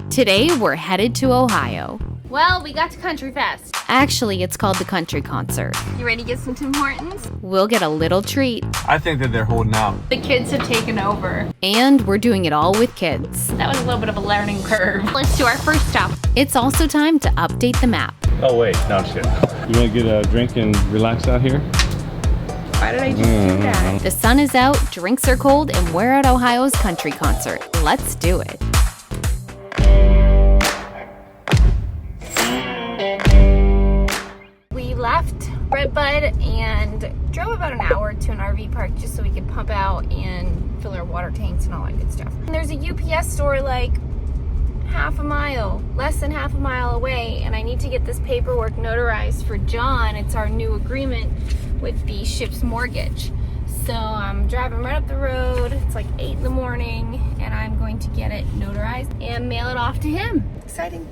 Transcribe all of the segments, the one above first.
Today, we're headed to Ohio. Well, we got to Country Fest. Actually, it's called the Country Concert. You ready to get some Tim Hortons? We'll get a little treat. I think that they're holding out. The kids have taken over. And we're doing it all with kids. That was a little bit of a learning curve. Let's do our first stop. It's also time to update the map. Oh wait, no, I'm just kidding. You want to get a drink and relax out here? Why did I just do that? The sun is out, drinks are cold, and we're at Ohio's Country Concert. Let's do it. We left Redbud and drove about an hour to an RV park just so we could pump out and fill our water tanks and all that good stuff. And there's a UPS store like less than half a mile away, and I need to get this paperwork notarized for John. It's our new agreement with the ship's mortgage. So I'm driving right up the road. It's like 8 in the morning, and I'm going to get it notarized and mail it off to him. Exciting.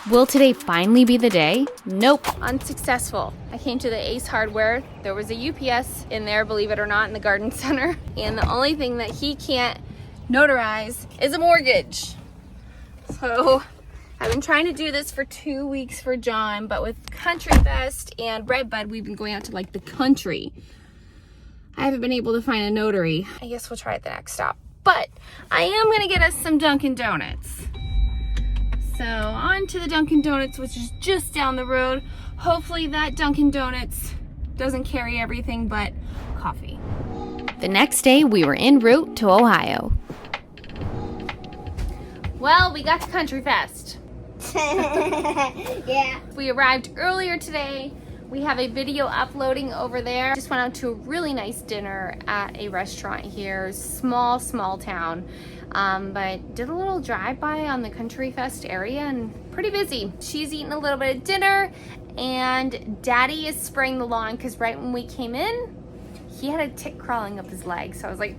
Will today finally be the day? Nope. Unsuccessful. I came to the Ace Hardware. There was a UPS in there, believe it or not, in the garden center. And the only thing that he can't notarize is a mortgage. So I've been trying to do this for 2 weeks for John, but with Country Fest and Redbud, we've been going out to like the country. I haven't been able to find a notary. I guess we'll try at the next stop. But I am gonna get us some Dunkin' Donuts. So on to the Dunkin' Donuts, which is just down the road. Hopefully that Dunkin' Donuts doesn't carry everything but coffee. The next day, we were en route to Ohio. Well, we got to Country Fest. Yeah. We arrived earlier today. We have a video uploading over there. Just went out to a really nice dinner at a restaurant here. Small town. But did a little drive-by on the Country Fest area and pretty busy. She's eating a little bit of dinner and Daddy is spraying the lawn because right when we came in, he had a tick crawling up his leg. So I was like,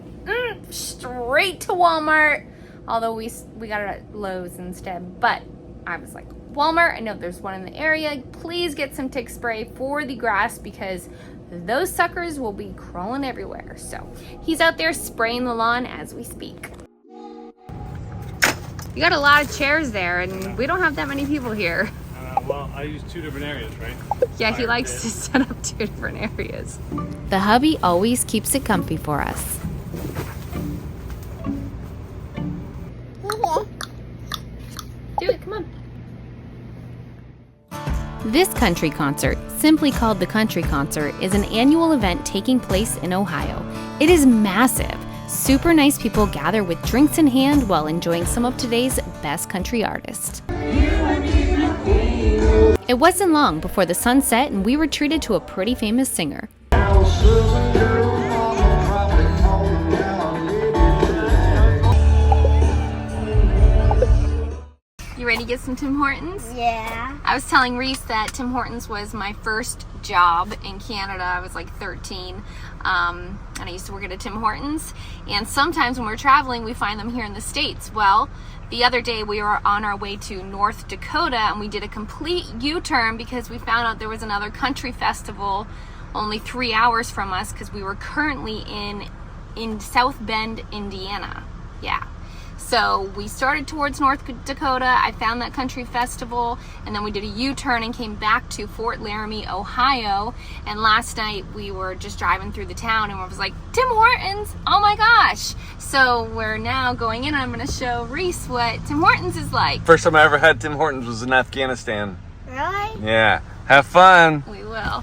straight to Walmart. Although we got it at Lowe's instead. But I was like, Walmart, I know there's one in the area. Please get some tick spray for the grass because those suckers will be crawling everywhere. So he's out there spraying the lawn as we speak. You got a lot of chairs there and we don't have that many people here. Well, I use 2 different areas, right? Yeah, he likes to set up 2 different areas. The hubby always keeps it comfy for us. Do it, come on. This country concert, simply called the Country Concert, is an annual event taking place in Ohio. It is massive. Super nice people gather with drinks in hand while enjoying some of today's best country artists. It wasn't long before the sun set and we were treated to a pretty famous singer. You ready to get some Tim Hortons? Yeah. I was telling Reese that Tim Hortons was my first job in Canada. I was like 13, and I used to work at a Tim Hortons. And sometimes when we're traveling, we find them here in the States. Well, the other day we were on our way to North Dakota, and we did a complete U-turn because we found out there was another country festival only 3 hours from us because we were currently in South Bend, Indiana. Yeah. So we started towards North Dakota. I found that country festival, and then we did a U-turn and came back to Fort Laramie, Ohio. And last night we were just driving through the town and I was like, Tim Hortons, oh my gosh. So we're now going in and I'm gonna show Reese what Tim Hortons is like. First time I ever had Tim Hortons was in Afghanistan. Really? Yeah. Have fun. We will.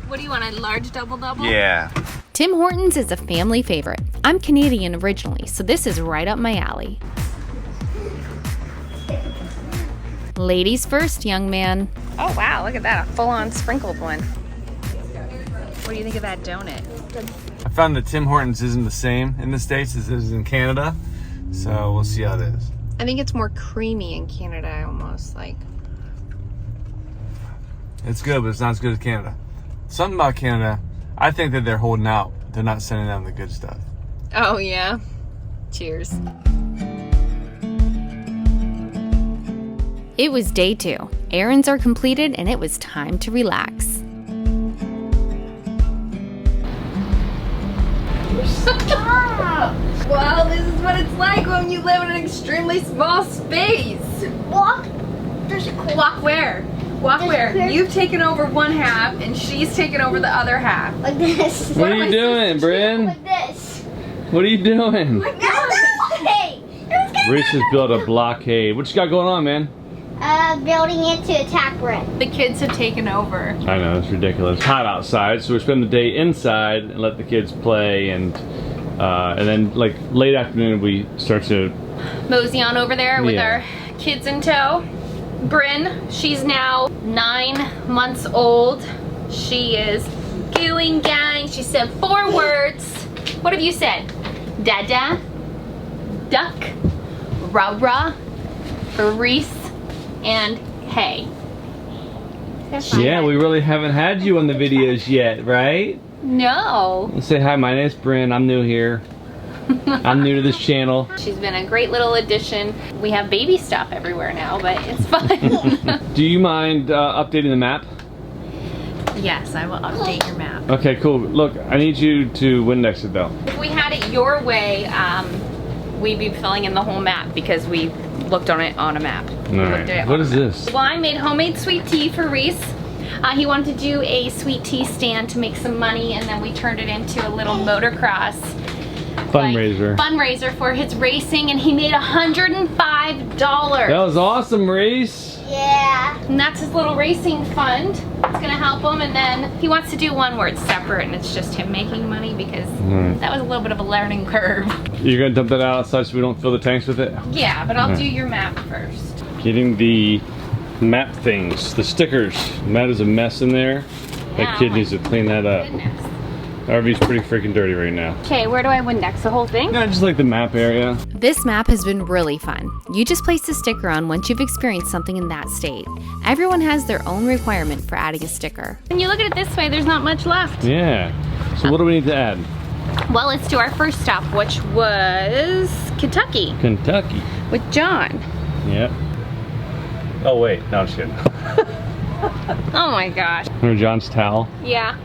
What do you want, a large double-double? Yeah. Tim Hortons is a family favorite. I'm Canadian originally, so this is right up my alley. Ladies first, young man. Oh wow, look at that, a full-on sprinkled one. What do you think of that donut? I found that Tim Hortons isn't the same in the States as it is in Canada, so we'll see how it is. I think it's more creamy in Canada, almost like. It's good, but it's not as good as Canada. Something about Canada, I think that they're holding out. They're not sending them the good stuff. Oh yeah. Cheers. It was day 2. Errands are completed and it was time to relax. Well, this is what it's like when you live in an extremely small space. Walk. There's a clear. Walk where? Walk There's where? clear- You've taken over one half and she's taken over the other half. Like this. What are you doing, Bryn? Like this. What are you doing? Like that. Reese has built a blockade. What you got going on, man? Building it to attack Bryn. The kids have taken over. I know, it's ridiculous. It's hot outside, so we spend the day inside and let the kids play, and then like late afternoon we start to Mosey on over there with Yeah. our kids in tow. Bryn, she's now 9 months old. She is going gang. She said 4 words. What have you said? Dada, duck, rah-rah, Reese, and hey. Yeah, we really haven't had you on the videos yet, right? No. Let's say hi, my name's Bryn. I'm new here. I'm new to this channel. She's been a great little addition. We have baby stuff everywhere now, but it's fun. Do you mind updating the map? Yes, I will update your map. Okay, cool. Look, I need you to Windex it though. If we had it your way, we'd be filling in the whole map because we looked on it on a map. We looked at it What on is a map. this? Well, I made homemade sweet tea for Reese. He wanted to do a sweet tea stand to make some money, and then we turned it into a little motocross Fundraiser. fundraiser for his racing, and he made $105. That was awesome, Reese. Yeah. And that's his little racing fund. It's gonna help him, and then he wants to do one where it's separate and it's just him making money because that was a little bit of a learning curve. You're gonna dump that outside so we don't fill the tanks with it? Yeah, but I'll do your map first. Getting the map things, the stickers. Matt is a mess in there. Yeah, That kid oh needs to clean that up. Goodness. RV's pretty freaking dirty right now. Okay, where do I Windex? The whole thing? No, just like the map area. This map has been really fun. You just place the sticker on once you've experienced something in that state. Everyone has their own requirement for adding a sticker. When you look at it this way, there's not much left. Yeah. So what do we need to add? Well, let's do our first stop, which was Kentucky Kentucky. with John. Yep. Oh wait, no, I'm just kidding. Oh my gosh. Remember John's towel? Yeah.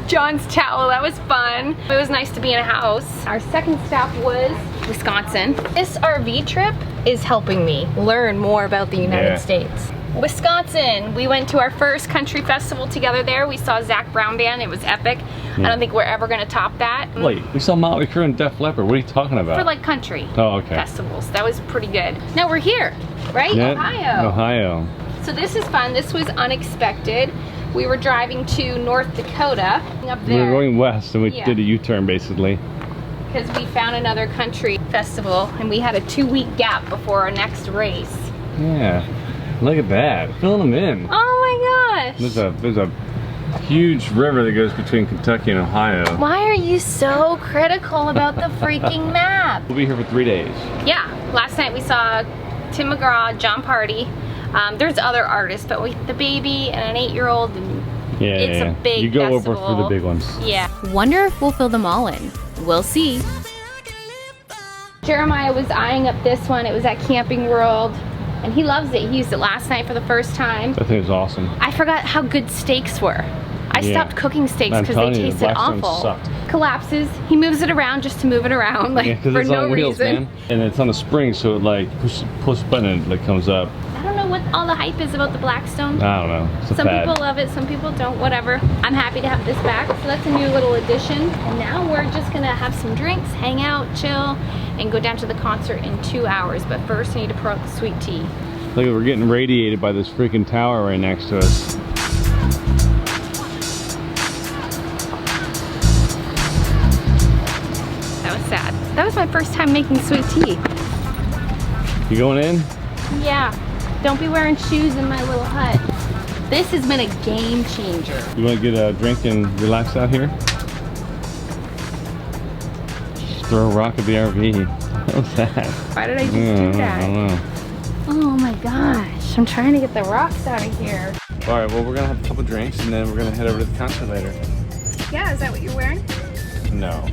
John's towel, that was fun. It was nice to be in a house. Our second stop was Wisconsin. This RV trip is helping me learn more about the United States. Wisconsin, we went to our first country festival together there. We saw Zach Brown Band, it was epic. I don't think we're ever gonna top that. Wait, we saw Motley Crue and Def Leppard. What are you talking about? For like country okay. festivals, that was pretty good. Now we're here, right? Yeah, Ohio. Ohio. So this is fun. This was unexpected. We were driving to North Dakota up We were there going west and we Yeah. did a U-turn basically. because we found another country festival and we had a 2-week gap before our next race. Yeah. Look at that. Filling them in. Oh my gosh. There's a huge river that goes between Kentucky and Ohio. Why are you so critical about the freaking map? We'll be here for 3 days. Yeah, last night we saw Tim McGraw, John Party. There's other artists, but with the baby and an 8-year-old, and Yeah, it's yeah. a big You go festival. over for the big ones. Yeah. Wonder if we'll fill them all in. We'll see. Jeremiah was eyeing up this one. It was at Camping World, and he loves it. He used it last night for the first time. I think it's awesome. I forgot how good steaks were. I Yeah. stopped cooking steaks I'm because they telling you, the tasted Blackstone awful. sucked. Collapses. He moves it around just to move it around, like Yeah, because for it's no on wheels, reason. man. And it's on a spring, so it like push a button and it like comes up. I don't know what all the hype is about the Blackstone. I don't know. It's a Some fad. people love it, some people don't, whatever. I'm happy to have this back. So that's a new little addition. And now we're just gonna have some drinks, hang out, chill, and go down to the concert in 2 hours. But first I need to pour out the sweet tea. Look, we're getting radiated by this freaking tower right next to us. That was sad. That was my first time making sweet tea. You going in? Yeah, don't be wearing shoes in my little hut. This has been a game changer. You want to get a drink and relax out here? Just throw a rock at the RV. What was that? Why did I just Yeah, do I that? don't know. Oh my gosh, I'm trying to get the rocks out of here. All right, well, we're gonna have a couple drinks and then we're gonna head over to the concert later. Yeah, is that what you're wearing? No.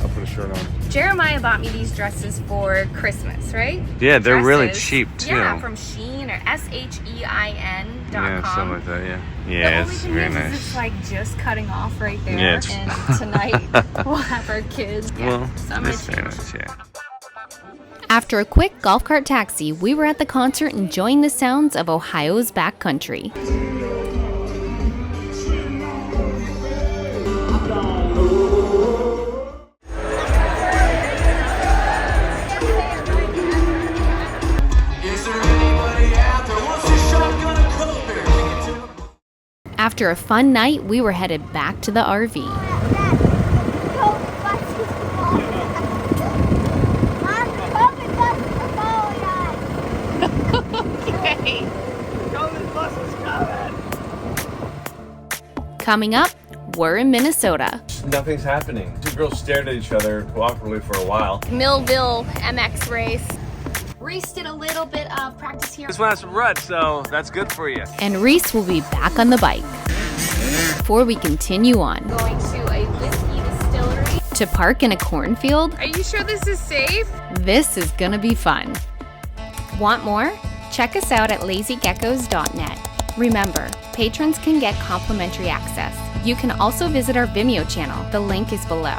I'll put a shirt on. Jeremiah bought me these dresses for Christmas, right? Yeah, they're really Dresses. cheap too. Yeah, from Shein or SHEIN.com. Yeah, something like that. Yeah. The Yeah, only it's thing very is nice. it's like just cutting off right there. Yeah, it's- And tonight we'll have our kids. Yeah, Well, so I'm it's gonna very change. nice. Yeah. After a quick golf cart taxi, we were at the concert enjoying the sounds of Ohio's backcountry. After a fun night, we were headed back to the RV. Coming up, we're in Minnesota. Nothing's happening. Two girls stared at each other cooperatively for a while. Millville MX race. Reese did a little bit of practice here. This one has some ruts, so that's good for you. And Reese will be back on the bike. Before we continue on, Going to a whiskey distillery. to park in a cornfield, Are you sure this is safe? this is gonna be fun. Want more? Check us out at lazygeckos.net. Remember, patrons can get complimentary access. You can also visit our Vimeo channel. The link is below.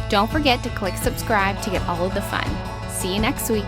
Don't forget to click subscribe to get all of the fun. See you next week.